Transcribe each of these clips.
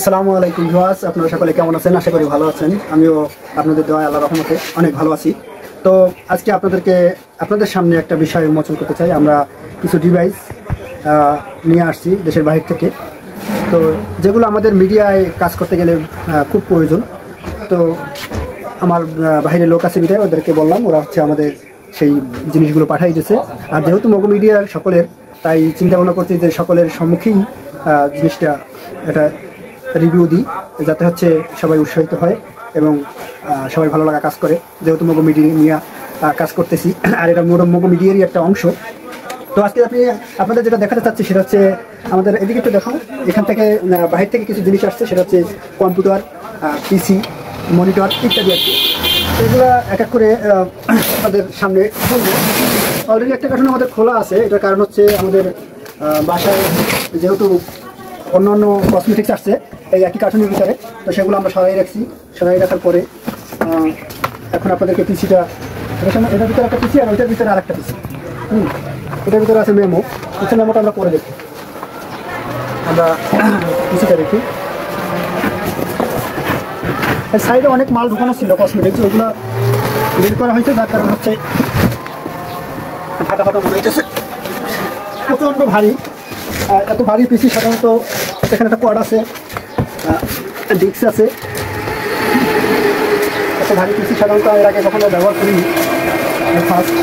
আসসালামু আলাইকুম ভিউয়ার্স, আপনারা সকলে কেমন আছেন? আশা করি ভালো আছেন। আমিও আপনাদের দোয়ায় আল্লাহর রহমতে অনেক ভালো আছি। তো আজকে আপনাদের সামনে একটা বিষয় উন্মোচন করতে চাই। আমরা কিছু ডিভাইস নিয়ে আসছি দেশের বাইরে থেকে, তো যেগুলো আমাদের মিডিয়ায় কাজ করতে গেলে খুব প্রয়োজন। তো আমার বাইরে লোক আছে বিধায় ওদেরকে বললাম, ওরা হচ্ছে আমাদের সেই জিনিসগুলো পাঠিয়ে দিয়েছে। আর যেহেতু মগো মিডিয়ার সকলের, তাই চিন্তা ভাবনা করছি যে সকলের সম্মুখেই জিনিসটা এটা রিভিউ দিই, যাতে হচ্ছে সবাই উৎসাহিত হয় এবং সবাই ভালো লাগা কাজ করে। যেহেতু মগো মিডিয়া নিয়ে কাজ করতেছি, আর এটা মগো মিডিয়ারই একটা অংশ। তো আজকে আপনাদের যেটা দেখাতে চাচ্ছি সেটা হচ্ছে আমাদের এদিকে একটু দেখো, এখান থেকে বাহির থেকে কিছু জিনিস আসছে, সেটা হচ্ছে কম্পিউটার, পিসি, মনিটর ইত্যাদি আর কি। তো এগুলো এক এক করে আমাদের সামনে খুলবো। অলরেডি একটা কার্টুন আমাদের খোলা আছে। এটার কারণ হচ্ছে আমাদের বাসায় যেহেতু অন্য অন্য কসমেটিক্স আসছে এই একই কার্টুনের ভিতরে, তো সেগুলো আমরা সরাই রাখছি। সরাই রাখার পরে এখন আপনাদেরকে পিসিটা, এটার ভিতরে একটা পিসি আর ওইটার ভিতরে আর একটা পিসি, এটার ভিতরে আছে মেমো। কিছু মেমোটা আমরা করে দেখি, আমরা পিসিটা দেখি। এর সাইডে অনেক মাল ঢুকানো ছিল কসমেটিক্স, ওইগুলো বের করা হয়েছে। যার কারণ হচ্ছে ফাটা ফাটা মনে হইতেছে, প্রচণ্ড ভারী। এত ভারী পিসি সাধারণত এখানে একটা কোয়াড আছে, ডিস্ক আছে। এত ভারী পিসি সাধারণত এর আগে কখনো ব্যবহার করিনি, ফার্স্ট।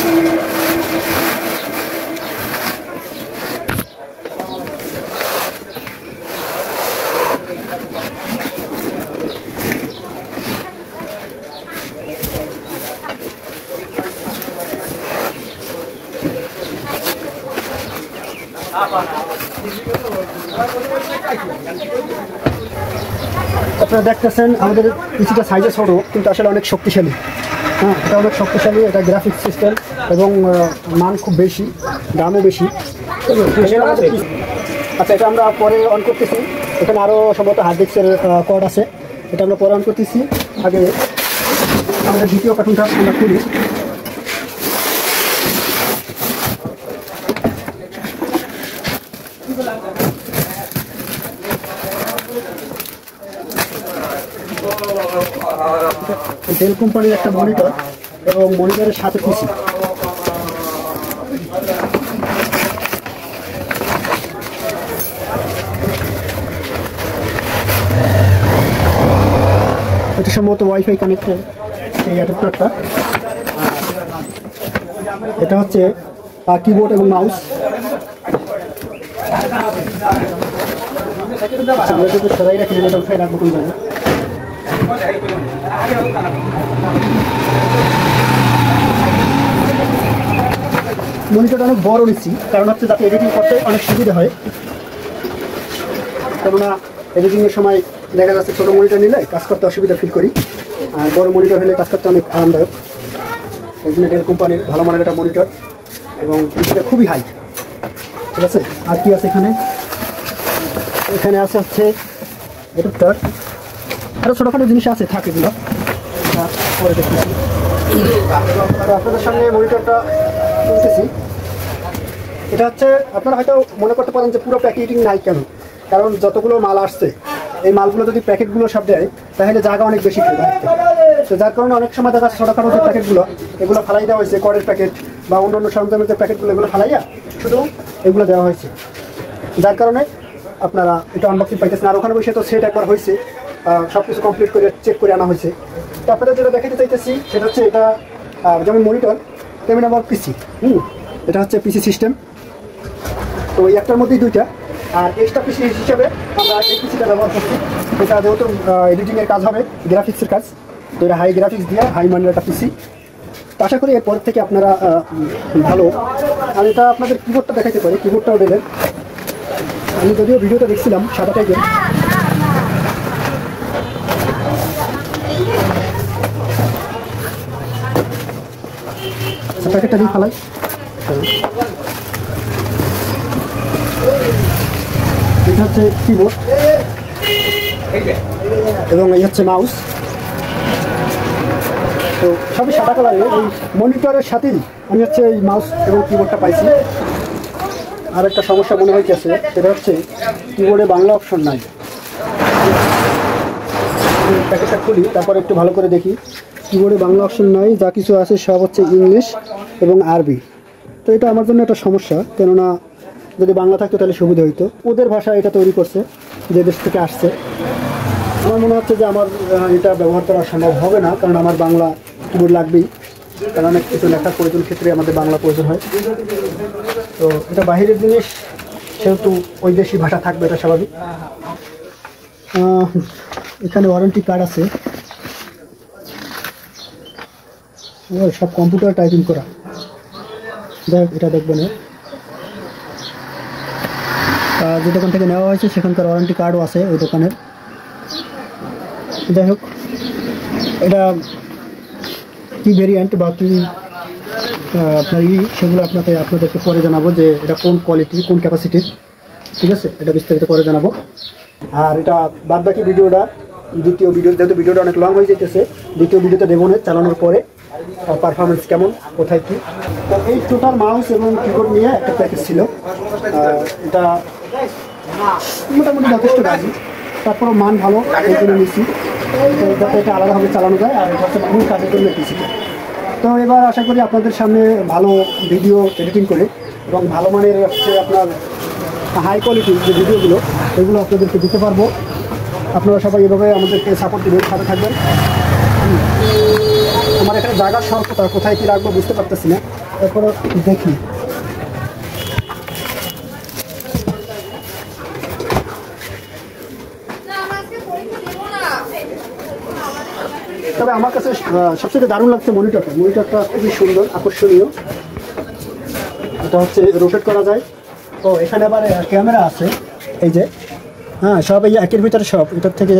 আপনারা দেখতেছেন আমাদের পিসিটা সাইজে ছোটো, কিন্তু আসলে অনেক শক্তিশালী। হ্যাঁ, এটা অনেক শক্তিশালী। এটা গ্রাফিক্স সিস্টেম এবং মান খুব বেশি, দামও বেশি। আচ্ছা, এটা আমরা পরে অন করতেছি। এখানে আরও সম্ভবত হার্ড ডিস্কের কর্ড আছে, এটা আমরা পরে অন করতেছি। আগে আমাদের দ্বিতীয় কার্টুনটা আমরা খুলি। ডেল কোম্পানির একটা মনিটর এবং মনিটরের সাথে পিসি। এটা সম্ভবত ওয়াইফাই কানেক্টেড এই অ্যাডাপ্টারটা। এটা হচ্ছে কিবোর্ড এবং মাউস। আমরা যদি সরাই রাখি, এটা উঠাই রাখবো কোন জায়গায়। মনিটরটা অনেক বড় নিচ্ছি, কারণ হচ্ছে যাতে এডিটিং করতে অনেক সুবিধা হয়। কেননা এডিটিংয়ের সময় দেখা যাচ্ছে ছোটো মনিটর নিলে কাজ করতে অসুবিধা ফিল করি, আর বড় মনিটর হলে কাজ করতে অনেক আরামদায়ক। এই জন্য ডেল কোম্পানির ভালো মানের একটা মনিটর এবং পিসিটা খুবই হাই। ঠিক আছে, আর কি আছে এখানে? এখানে আছে হচ্ছে এডাপ্টার, আরও ছোটোখাটো জিনিস আছে, থাকে এগুলো পরে দেখতেছি। আপনাদের সামনে মনিটরটা বলতেছি। এটা হচ্ছে আপনারা হয়তো মনে করতে পারেন যে পুরো প্যাকেটিং নাই কেন, কারণ যতগুলো মাল আসছে এই মালগুলো যদি প্যাকেটগুলো সব দেয় তাহলে জায়গা অনেক বেশি খেয়ে। তো যার কারণে অনেক সময় দেখা যাচ্ছে ছোটোখাটো যে প্যাকেটগুলো এগুলো ফালাই দেওয়া হয়েছে, কড়ের প্যাকেট বা অন্য সরঞ্জামের যে প্যাকেটগুলো এগুলো ফালাইয়া শুধু এগুলো দেওয়া হয়েছে। যার কারণে আপনারা এটা আনবক্সিং পাইতেছেন। আর ওখানে বসে তো সেট একবার হয়েছে, সব কিছু কমপ্লিট করে চেক করে আনা হয়েছে। তো আপনাদের যেটা দেখাতে চাইতেছি সেটা হচ্ছে এটা যেমন মনিটর তেমনি আমার পিসি। এটা হচ্ছে পিসি সিস্টেম। তো এই একটার মধ্যেই দুইটা, আর এক্সট্রা পিসি হিসেবে আমরা এই পিসিটা ব্যবহার করছি। এটা যেহেতু এডিটিংয়ের কাজ হবে, গ্রাফিক্সের কাজ, তো এটা হাই গ্রাফিক্স দিয়ে হাই মানের একটা পিসি। তো আশা করি এরপর থেকে আপনারা ভালো। আর এটা আপনাদের কিবোর্ডটা দেখাতে পারি, কিবোর্ডটাও দেবেন। আমি যদিও ভিডিওটা দেখছিলাম সাদা টাইপের, প্যাকেটটা দিয়ে ফেলাই। এটা হচ্ছে কিবোর্ড এবং এই হচ্ছে মাউস। তো সবই সাদা কালারের। এই মনিটরের সাথেই আমি হচ্ছে এই মাউস এবং কিবোর্ডটা পাইছি। আর একটা সমস্যা মনে হইতেছে, সেটা হচ্ছে কিবোর্ডে বাংলা অপশন নাই। প্যাকেটটা খুলি, তারপর একটু ভালো করে দেখি। কিবোর্ডে বাংলা অপশন নাই, যা কিছু আছে সব হচ্ছে ইংলিশ এবং আরবি। তো এটা আমার জন্য একটা সমস্যা, কেননা যদি বাংলা থাকতো তাহলে সুবিধা হইতো। ওদের ভাষা এটা তৈরি করছে, যে দেশ থেকে আসছে। আমার মনে হচ্ছে যে আমার এটা ব্যবহার করা সম্ভব হবে না, কারণ আমার বাংলা কিবোর্ড লাগবেই, কারণ অনেক কিছু লেখার প্রয়োজন ক্ষেত্রে আমাদের বাংলা প্রয়োজন হয়। তো এটা বাহিরের জিনিস, সেহেতু ওই দেশি ভাষা থাকবে, এটা স্বাভাবিক। এখানে ওয়ারেন্টি কার্ড আছে, সব কম্পিউটার টাইপিং করা। যাই হোক, এটা দেখবেন যে দোকান থেকে নেওয়া হয়েছে সেখানকার ওয়ারেন্টি কার্ডও আছে ওই দোকানের। যাই হোক, এটা কী ভেরিয়েন্ট বা কী আপনার সেগুলো আপনাদেরকে পরে জানাবো, যে এটা কোন কোয়ালিটি কোন ক্যাপাসিটির, ঠিক আছে? এটা বিস্তারিত পরে জানাবো। আর এটা বাদ বাকি ভিডিওটা দ্বিতীয় ভিডিও, যেহেতু ভিডিওটা অনেক লং হয়ে যেতেছে, দ্বিতীয় ভিডিওতে দেবো না চালানোর পরে পারফরমেন্স কেমন, কোথায় কী। তো এই টোটাল মাউস এবং কিবোর্ড নিয়ে একটা প্যাকেজ ছিল। এটা মোটামুটি যথেষ্ট দামি, তারপরেও মান ভালো, এই জন্য নিচ্ছি, যাতে এটা আলাদাভাবে চালানো যায়। আর এটা হচ্ছে মূল কাজের জন্য নিচ্ছি। তো এবার আশা করি আপনাদের সামনে ভালো ভিডিও এডিটিং করে এবং ভালো মানের হচ্ছে আপনার হাই কোয়ালিটির যে ভিডিওগুলো, এগুলো আপনাদেরকে দিতে পারবো। আপনারা সবাই এভাবে আমাদেরকে সাপোর্ট দেবেন, সাথে থাকবেন। আমার এখানে জায়গার স্বল্পতা, কোথায় কী রাখবো বুঝতে পারতেছি না, তারপরে দেখি। তবে আমার কাছে সবচেয়ে দারুণ লাগছে মনিটরটা খুবই সুন্দর, আকর্ষণীয়। এটা হচ্ছে রোটেট করা যায়। ও এখানে আবার ক্যামেরা আছে, এই যে, হ্যাঁ, সব এই একের ভিতরে সব। এটার থেকে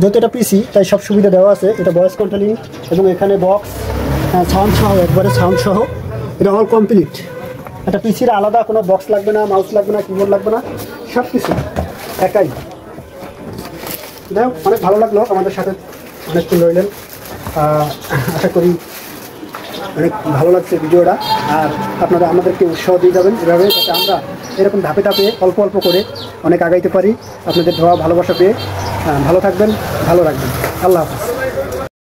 যেহেতু এটা পিসি, তাই সব সুবিধা দেওয়া আছে। এটা ভয়েস কন্ট্রোলিং এবং এখানে বক্স, সাউন্ড সহ, একবারে সাউন্ড সহ, এটা অল কমপ্লিট। একটা পিসির আলাদা কোনো বক্স লাগবে না, মাউস লাগবে না, কিবোর্ড লাগবে না, সব কিছু একাই। যাই হোক, অনেক ভালো লাগলো আমাদের সাথে অনেকক্ষণ রইলেন। আশা করি অনেক ভালো লাগছে ভিডিওটা। আর আপনারা আমাদেরকে উৎসাহ দিয়ে যাবেন এভাবে, যাতে আমরা এরকম ধাপে ধাপে অল্প অল্প করে অনেক আগাইতে পারি। আপনাদের ধোয়া ভালোবাসা পেয়ে ভালো থাকবেন, ভালো রাখবেন। আল্লাহ হাফেজ।